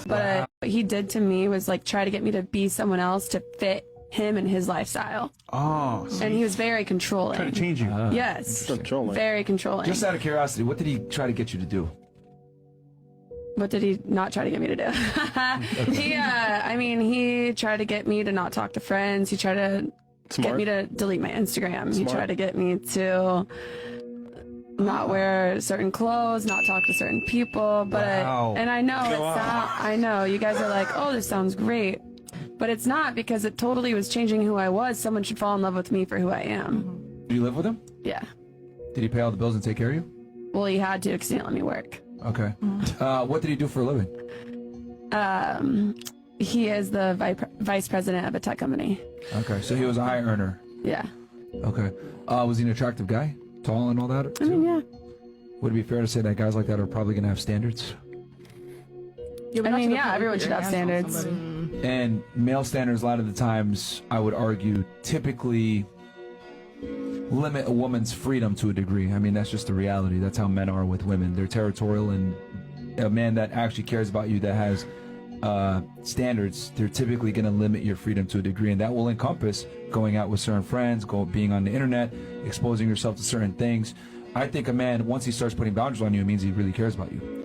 But what he did to me was like try to get me to be someone else to fit him and his lifestyle. Oh. And he was very controlling. Trying to change you. Yes. Controlling. Very controlling. Just out of curiosity, what did he try to get you to do? What did he not try to get me to do? He tried to get me to not talk to friends. He tried to get me to delete my Instagram. He tried to get me to not wear certain clothes, not talk to certain people. But and I know I know you guys are like, oh, this sounds great, but it's not, because it totally was changing who I was. Someone should fall in love with me for who I am. Did you live with him? Yeah. Did he pay all the bills and take care of you? Well, he had to, because he didn't let me work. Okay. What did he do for a living? He is the vice president of a tech company. Okay, so he was a high earner. Yeah. Okay. Was he an attractive guy? Tall and all that? I mean, yeah. Would it be fair to say that guys like that are probably going to have standards? Everyone should have standards. And male standards, a lot of the times, I would argue, typically limit a woman's freedom to a degree. I mean, that's just the reality. That's how men are with women. They're territorial, and a man that actually cares about you, that has standards, they're typically going to limit your freedom to a degree, and that will encompass going out with certain friends, being on the internet, exposing yourself to certain things. I think a man, once he starts putting boundaries on you, it means he really cares about you.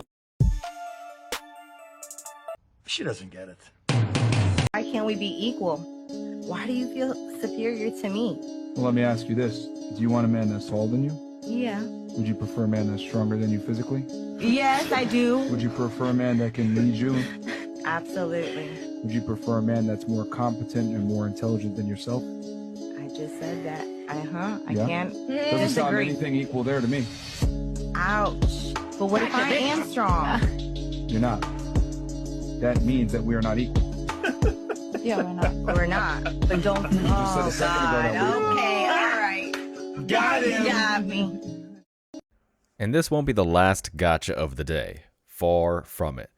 She doesn't get it. Why can't we be equal? Why do you feel superior to me? Well, let me ask you this. Do you want a man that's taller than you? Yeah. Would you prefer a man that's stronger than you physically? Yes, I do. Would you prefer a man that can lead you? Absolutely. Would you prefer a man that's more competent and more intelligent than yourself? I just said that. I Yeah? can't Doesn't sound disagree. anything equal there to me. Ouch. But what if I am strong? You're not. That means that we are not equal. Yeah, we're not. We're not. But don't. just said a Oh, second ago that God. we were. Okay, all right. Got him. Got me. And this won't be the last gotcha of the day. Far from it.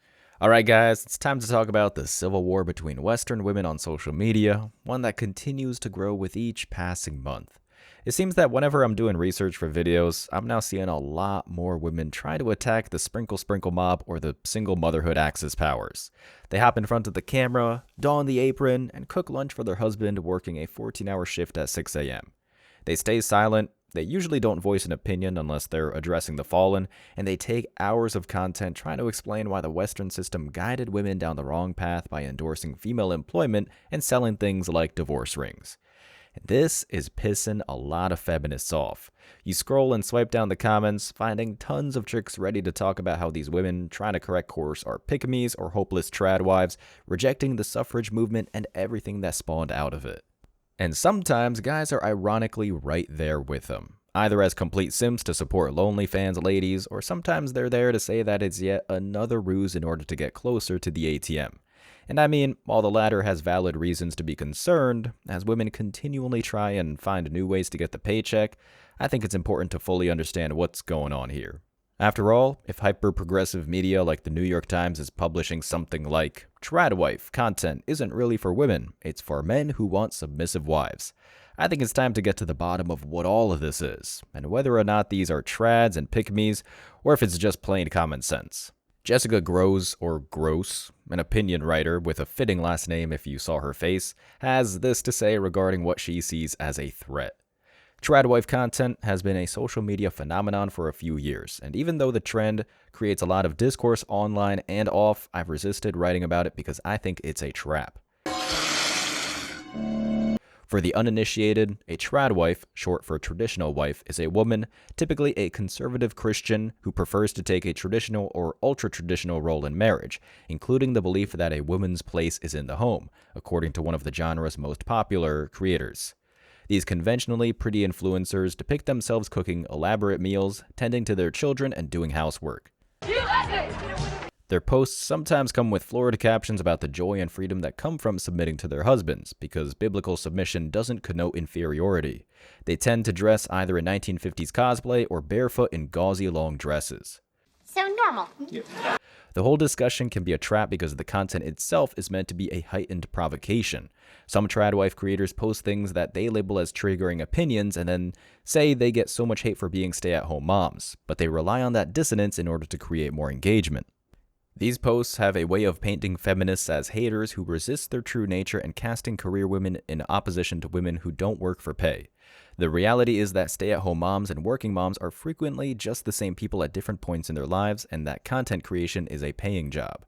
Alright guys, it's time to talk about the civil war between Western women on social media, one that continues to grow with each passing month. It seems that whenever I'm doing research for videos, I'm now seeing a lot more women try to attack the sprinkle mob or the single motherhood axis powers. They hop in front of the camera, don the apron, and cook lunch for their husband working a 14-hour shift at 6 a.m. They stay silent. They usually don't voice an opinion unless they're addressing the fallen, and they take hours of content trying to explain why the Western system guided women down the wrong path by endorsing female employment and selling things like divorce rings. This is pissing a lot of feminists off. You scroll and swipe down the comments, finding tons of chicks ready to talk about how these women trying to correct course are pick-me's or hopeless trad wives, rejecting the suffrage movement and everything that spawned out of it. And sometimes guys are ironically right there with them, either as complete simps to support lonely fans ladies, or sometimes they're there to say that it's yet another ruse in order to get closer to the ATM. And I mean, while the latter has valid reasons to be concerned, as women continually try and find new ways to get the paycheck, I think it's important to fully understand what's going on here. After all, if hyper-progressive media like the New York Times is publishing something like TRADWIFE content isn't really for women, it's for men who want submissive wives, I think it's time to get to the bottom of what all of this is, and whether or not these are trads and pick-me's, or if it's just plain common sense. Jessica Gross, an opinion writer with a fitting last name if you saw her face, has this to say regarding what she sees as a threat. TRADWIFE content has been a social media phenomenon for a few years, and even though the trend creates a lot of discourse online and off, I've resisted writing about it because I think it's a trap. For the uninitiated, a TRADWIFE, short for traditional wife, is a woman, typically a conservative Christian, who prefers to take a traditional or ultra-traditional role in marriage, including the belief that a woman's place is in the home, according to one of the genre's most popular creators. These conventionally pretty influencers depict themselves cooking elaborate meals, tending to their children, and doing housework. Their posts sometimes come with florid captions about the joy and freedom that come from submitting to their husbands, because biblical submission doesn't connote inferiority. They tend to dress either in 1950s cosplay or barefoot in gauzy long dresses. So normal. The whole discussion can be a trap because the content itself is meant to be a heightened provocation. Some TRADWIFE creators post things that they label as triggering opinions and then say they get so much hate for being stay-at-home moms, but they rely on that dissonance in order to create more engagement. These posts have a way of painting feminists as haters who resist their true nature and casting career women in opposition to women who don't work for pay. The reality is that stay-at-home moms and working moms are frequently just the same people at different points in their lives, and that content creation is a paying job.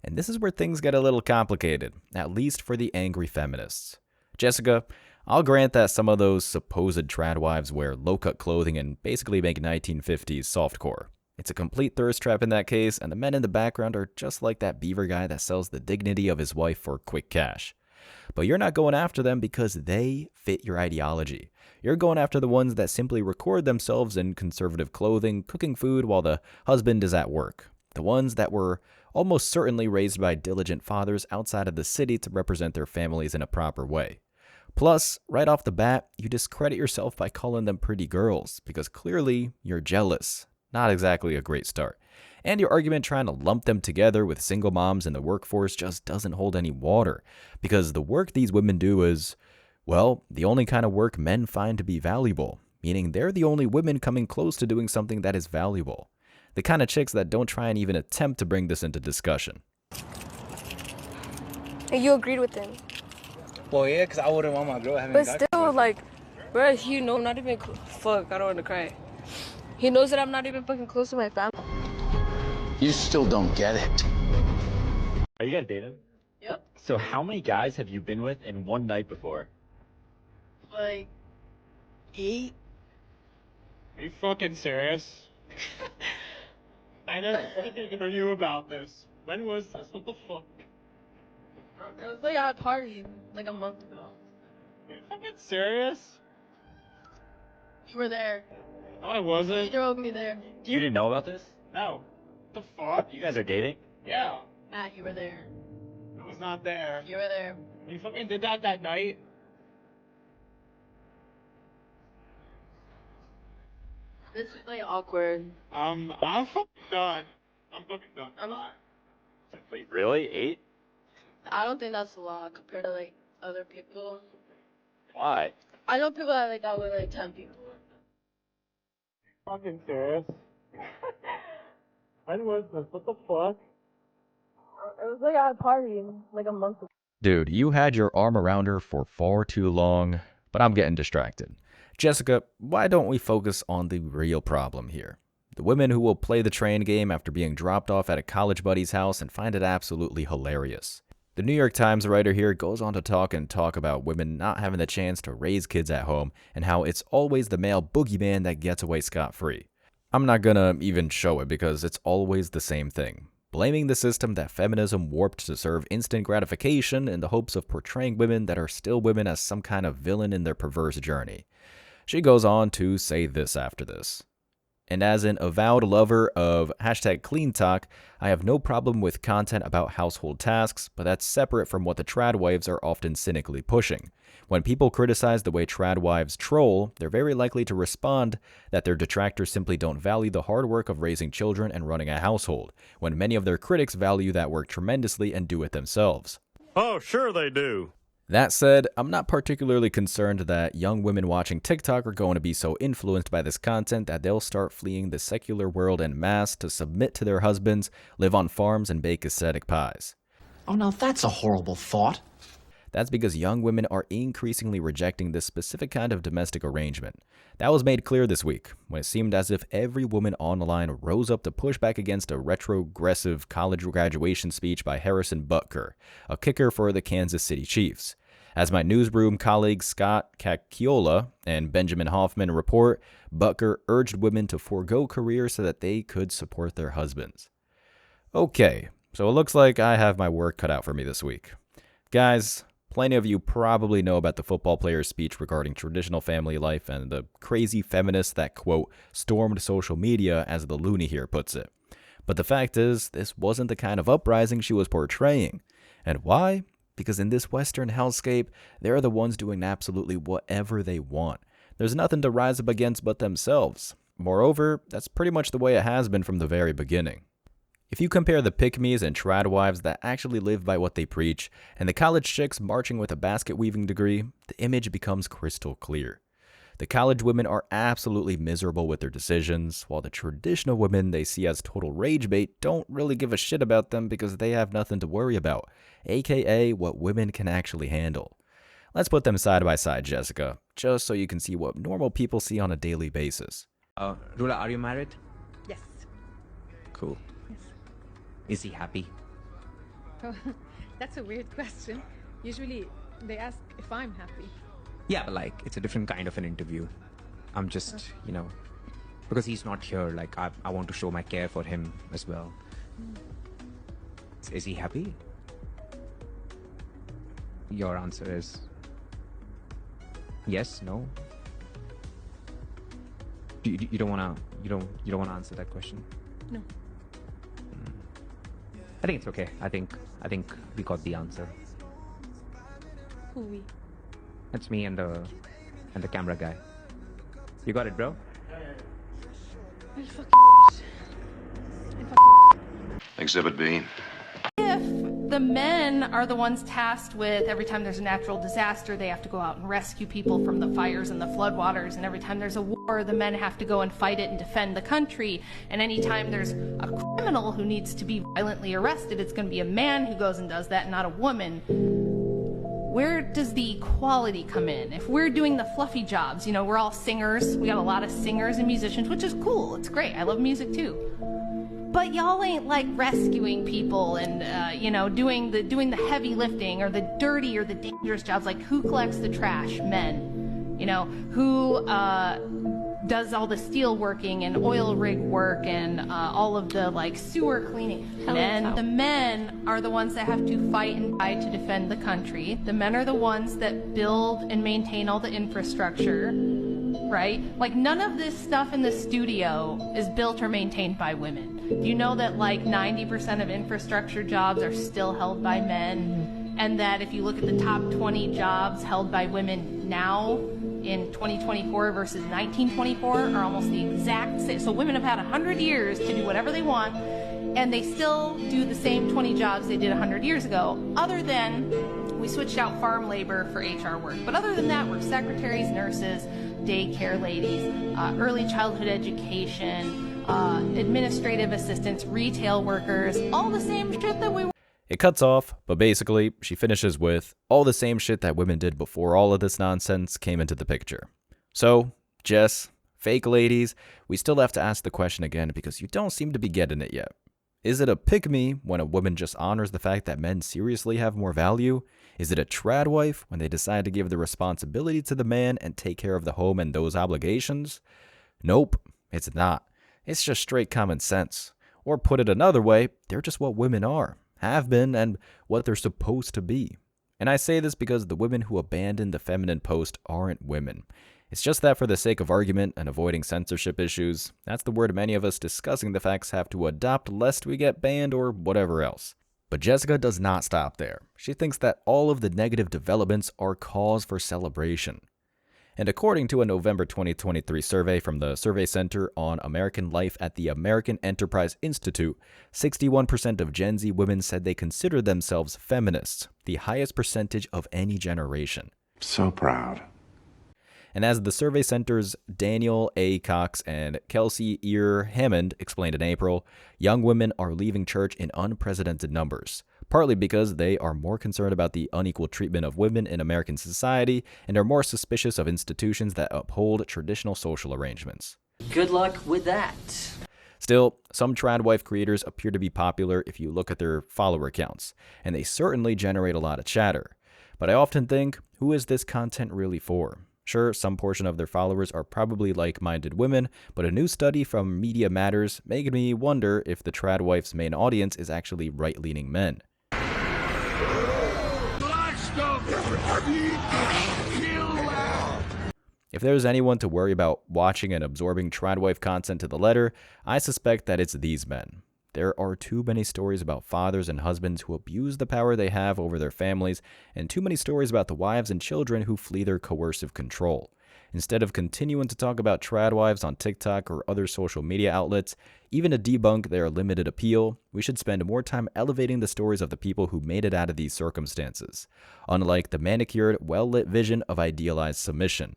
And this is where things get a little complicated, at least for the angry feminists. Jessica, I'll grant that some of those supposed tradwives wear low-cut clothing and basically make 1950s softcore. It's a complete thirst trap in that case, and the men in the background are just like that beaver guy that sells the dignity of his wife for quick cash. But you're not going after them because they fit your ideology. You're going after the ones that simply record themselves in conservative clothing, cooking food while the husband is at work. The ones that were almost certainly raised by diligent fathers outside of the city to represent their families in a proper way. Plus, right off the bat, you discredit yourself by calling them pretty girls, because clearly you're jealous. Not exactly a great start. And your argument trying to lump them together with single moms in the workforce just doesn't hold any water, because the work these women do is, well, the only kind of work men find to be valuable, meaning they're the only women coming close to doing something that is valuable. The kind of chicks that don't try and even attempt to bring this into discussion. And you agreed with him. Well, yeah, because I wouldn't want my girl having But still, like, bro, he know I'm not even fuck, I don't want to cry. He knows that I'm not even fucking close to my family. You still don't get it. Are you guys dating? Yep. So how many guys have you been with in one night before? Like, 8? Are you fucking serious? I never heard you about this. When was this? What the fuck? It was like at a party, like a month ago. Are you fucking serious? You were there. No, I wasn't. You drove me there. You didn't know about this? No. What the fuck? You guys are dating? Yeah. Matt, you were there. I was not there. You were there. You fucking did that night? This is like awkward. I'm fucking done. I'm fucking done. I'm not. Wait, really? 8? I don't think that's a lot compared to like other people. Why? I know people that like that with like 10 people. Fucking serious? When was this? What the fuck? It was like at a party, like a month ago. Dude, you had your arm around her for far too long, but I'm getting distracted. Jessica, why don't we focus on the real problem here? The women who will play the train game after being dropped off at a college buddy's house and find it absolutely hilarious. The New York Times writer here goes on to talk about women not having the chance to raise kids at home and how it's always the male boogeyman that gets away scot-free. I'm not gonna even show it because it's always the same thing. Blaming the system that feminism warped to serve instant gratification in the hopes of portraying women that are still women as some kind of villain in their perverse journey. She goes on to say this after this. And as an avowed lover of #clean talk, I have no problem with content about household tasks, but that's separate from what the tradwives are often cynically pushing. When people criticize the way tradwives troll, they're very likely to respond that their detractors simply don't value the hard work of raising children and running a household, when many of their critics value that work tremendously and do it themselves. Oh, sure they do. That said, I'm not particularly concerned that young women watching TikTok are going to be so influenced by this content that they'll start fleeing the secular world en masse to submit to their husbands, live on farms, and bake aesthetic pies. Oh, now that's a horrible thought. That's because young women are increasingly rejecting this specific kind of domestic arrangement. That was made clear this week, when it seemed as if every woman online rose up to push back against a retrogressive college graduation speech by Harrison Butker, a kicker for the Kansas City Chiefs. As my newsroom colleagues Scott Cacchiola and Benjamin Hoffman report, Butker urged women to forego careers so that they could support their husbands. Okay, so it looks like I have my work cut out for me this week. Guys, plenty of you probably know about the football player's speech regarding traditional family life and the crazy feminist that, quote, stormed social media, as the loony here puts it. But the fact is, this wasn't the kind of uprising she was portraying. And why? Because in this Western hellscape, they're the ones doing absolutely whatever they want. There's nothing to rise up against but themselves. Moreover, that's pretty much the way it has been from the very beginning. If you compare the pick-me's and tradwives that actually live by what they preach, and the college chicks marching with a basket weaving degree, the image becomes crystal clear. The college women are absolutely miserable with their decisions, while the traditional women they see as total rage bait don't really give a shit about them because they have nothing to worry about, aka what women can actually handle. Let's put them side by side, Jessica, just so you can see what normal people see on a daily basis. Rula, are you married? Yes. Cool. Yes. Is he happy? Oh, that's a weird question. Usually they ask if I'm happy. Yeah, but like, it's a different kind of an interview. I'm just, because he's not here, like, I want to show my care for him as well. Is he happy? Your answer is yes, no? You don't wanna answer that question? No. I think it's okay. I think we got the answer. Who we? That's me and the camera guy. You got it, bro? Well, fucking Exhibit B. If the men are the ones tasked with every time there's a natural disaster, they have to go out and rescue people from the fires and the floodwaters, and every time there's a war, the men have to go and fight it and defend the country, and anytime there's a criminal who needs to be violently arrested, it's going to be a man who goes and does that, not a woman. Where does the equality come in? If we're doing the fluffy jobs, we're all singers, we got a lot of singers and musicians, which is cool, it's great, I love music too. But y'all ain't like rescuing people and doing the heavy lifting or the dirty or the dangerous jobs. Like, who collects the trash? Men. Who does all the steel working and oil rig work and all of the like sewer cleaning? Men. The men are the ones that have to fight and die to defend the country. The men are the ones that build and maintain all the infrastructure. Right? Like, none of this stuff in the studio is built or maintained by women. Do you know that like 90% of infrastructure jobs are still held by men? And that if you look at the top 20 jobs held by women now in 2024 versus 1924 are almost the exact same. So women have had 100 years to do whatever they want, and they still do the same 20 jobs they did 100 years ago, other than we switched out farm labor for HR work. But other than that, we're secretaries, nurses, daycare ladies, early childhood education, administrative assistants, retail workers, all the same shit that we were. It cuts off, but basically, she finishes with all the same shit that women did before all of this nonsense came into the picture. So, Jess, fake ladies, we still have to ask the question again because you don't seem to be getting it yet. Is it a pick-me when a woman just honors the fact that men seriously have more value? Is it a tradwife when they decide to give the responsibility to the man and take care of the home and those obligations? Nope, it's not. It's just straight common sense. Or put it another way, they're just what women are, have been, and what they're supposed to be. And I say this because the women who abandon the feminine post aren't women. It's just that for the sake of argument and avoiding censorship issues, that's the word many of us discussing the facts have to adopt lest we get banned or whatever else. But Jessica does not stop there. She thinks that all of the negative developments are cause for celebration. And according to a November 2023 survey from the Survey Center on American Life at the American Enterprise Institute, 61% of Gen Z women said they consider themselves feminists, the highest percentage of any generation. So proud. And as the Survey Center's Daniel A. Cox and Kelsey Ear Hammond explained in April, young women are leaving church in unprecedented numbers, partly because they are more concerned about the unequal treatment of women in American society and are more suspicious of institutions that uphold traditional social arrangements. Good luck with that. Still, some tradwife creators appear to be popular if you look at their follower counts, and they certainly generate a lot of chatter. But I often think, who is this content really for? Sure, some portion of their followers are probably like-minded women, but a new study from Media Matters made me wonder if the tradwife's main audience is actually right-leaning men. If there's anyone to worry about watching and absorbing tradwife content to the letter, I suspect that it's these men. There are too many stories about fathers and husbands who abuse the power they have over their families, and too many stories about the wives and children who flee their coercive control. Instead of continuing to talk about tradwives on TikTok or other social media outlets, even to debunk their limited appeal, we should spend more time elevating the stories of the people who made it out of these circumstances, unlike the manicured, well-lit vision of idealized submission.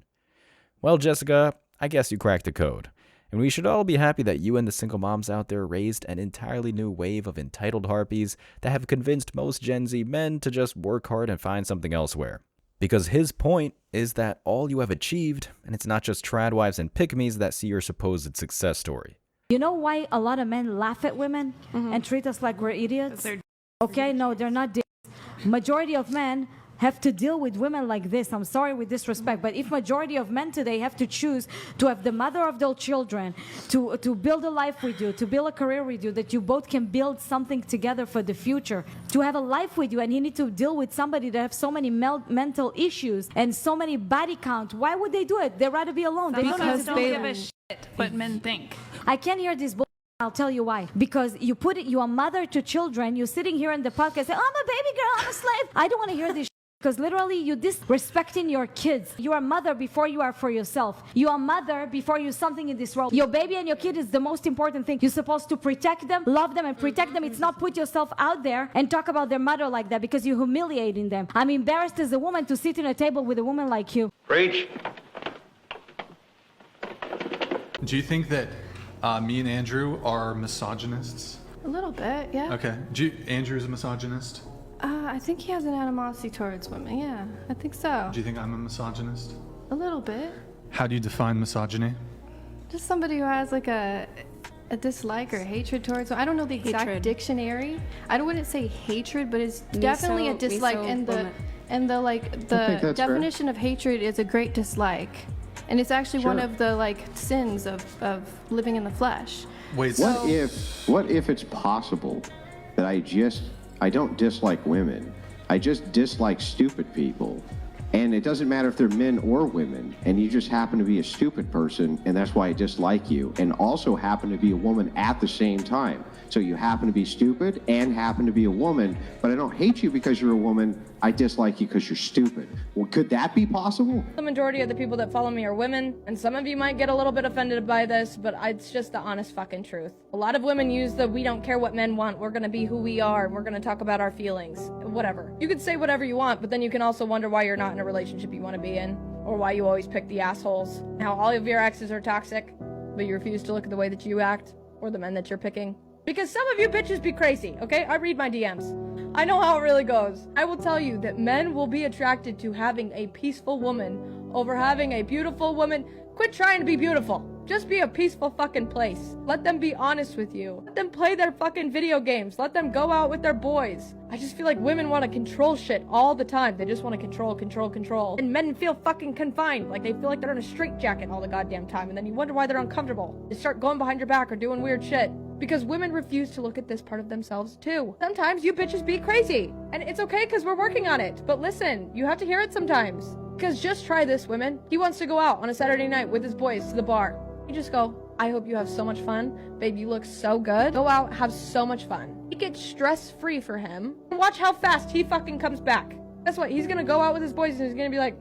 Well, Jessica, I guess you cracked the code. And we should all be happy that you and the single moms out there raised an entirely new wave of entitled harpies that have convinced most Gen Z men to just work hard and find something elsewhere. Because his point is that all you have achieved, and it's not just tradwives and pick-me's that see your supposed success story. You know why a lot of men laugh at women and treat us like we're idiots? Okay, no, they're not dicks. Majority of men have to deal with women like this. I'm sorry with disrespect, but if majority of men today have to choose to have the mother of their children, to build a life with you, to build a career with you, that you both can build something together for the future, to have a life with you, and you need to deal with somebody that have so many mental issues and so many body count, why would they do it? They'd rather be alone. They Because they don't give a shit what men think. I can't hear this bullshit. I'll tell you why. Because you put it, you're a mother to children, you're sitting here in the podcast saying, oh, I'm a baby girl, I'm a slave. I don't want to hear this. Because literally you're disrespecting your kids. You're a mother before you are for yourself. You're a mother before you're something in this world. Your baby and your kid is the most important thing. You're supposed to protect them, love them, and protect them. It's not put yourself out there and talk about their mother like that because you're humiliating them. I'm embarrassed as a woman to sit in a table with a woman like you. Preach. Do you think that me and Andrew are misogynists? A little bit, yeah. Okay. Andrew's a misogynist? I think he has an animosity towards women, yeah. I think so. Do you think I'm a misogynist? A little bit. How do you define misogyny? Just somebody who has like a dislike or hatred towards. I don't know the exact dictionary. I wouldn't say hatred, but it's definitely a dislike. And the definition of hatred is a great dislike, and it's actually one of the like sins of living in the flesh. Wait. What if it's possible that I don't dislike women. I just dislike stupid people. And it doesn't matter if they're men or women, and you just happen to be a stupid person, and that's why I dislike you, and also happen to be a woman at the same time. So you happen to be stupid and happen to be a woman, but I don't hate you because you're a woman. I dislike you because you're stupid. Well, could that be possible? The majority of the people that follow me are women, and some of you might get a little bit offended by this, but it's just the honest fucking truth. A lot of women use the we don't care what men want, we're gonna be who we are, and we're gonna talk about our feelings, whatever. You can say whatever you want, but then you can also wonder why you're not in a relationship you want to be in, or why you always pick the assholes. How all of your exes are toxic, but you refuse to look at the way that you act, or the men that you're picking. Because some of you bitches be crazy, okay? I read my DMs. I know how it really goes. I will tell you that men will be attracted to having a peaceful woman over having a beautiful woman. Quit trying to be beautiful. Just be a peaceful fucking place. Let them be honest with you. Let them play their fucking video games. Let them go out with their boys. I just feel like women want to control shit all the time. They just want to control. And men feel fucking confined. Like they feel like they're in a straitjacket all the goddamn time. And then you wonder why they're uncomfortable. They start going behind your back or doing weird shit. Because women refuse to look at this part of themselves too. Sometimes you bitches be crazy. And it's okay because we're working on it. But listen, you have to hear it sometimes. Because just try this, women. He wants to go out on a Saturday night with his boys to the bar. You just go, I hope you have so much fun. Babe, you look so good. Go out, have so much fun. It gets stress-free for him. And watch how fast he fucking comes back. Guess what? He's gonna go out with his boys and he's gonna be like,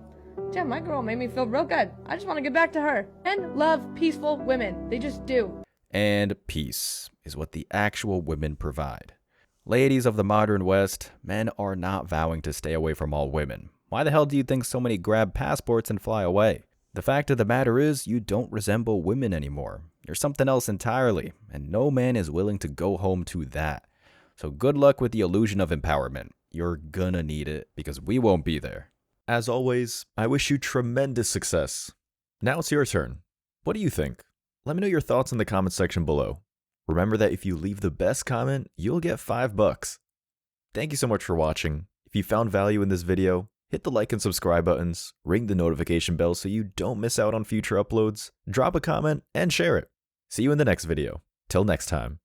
damn, my girl made me feel real good. I just want to get back to her. Men love peaceful women. They just do. And peace is what the actual women provide. Ladies of the modern West, men are not vowing to stay away from all women. Why the hell do you think so many grab passports and fly away? The fact of the matter is, you don't resemble women anymore. You're something else entirely, and no man is willing to go home to that. So good luck with the illusion of empowerment. You're gonna need it, because we won't be there. As always, I wish you tremendous success. Now it's your turn. What do you think? Let me know your thoughts in the comment section below. Remember that if you leave the best comment, you'll get $5. Thank you so much for watching. If you found value in this video, hit the like and subscribe buttons, ring the notification bell so you don't miss out on future uploads, drop a comment, and share it. See you in the next video. Till next time.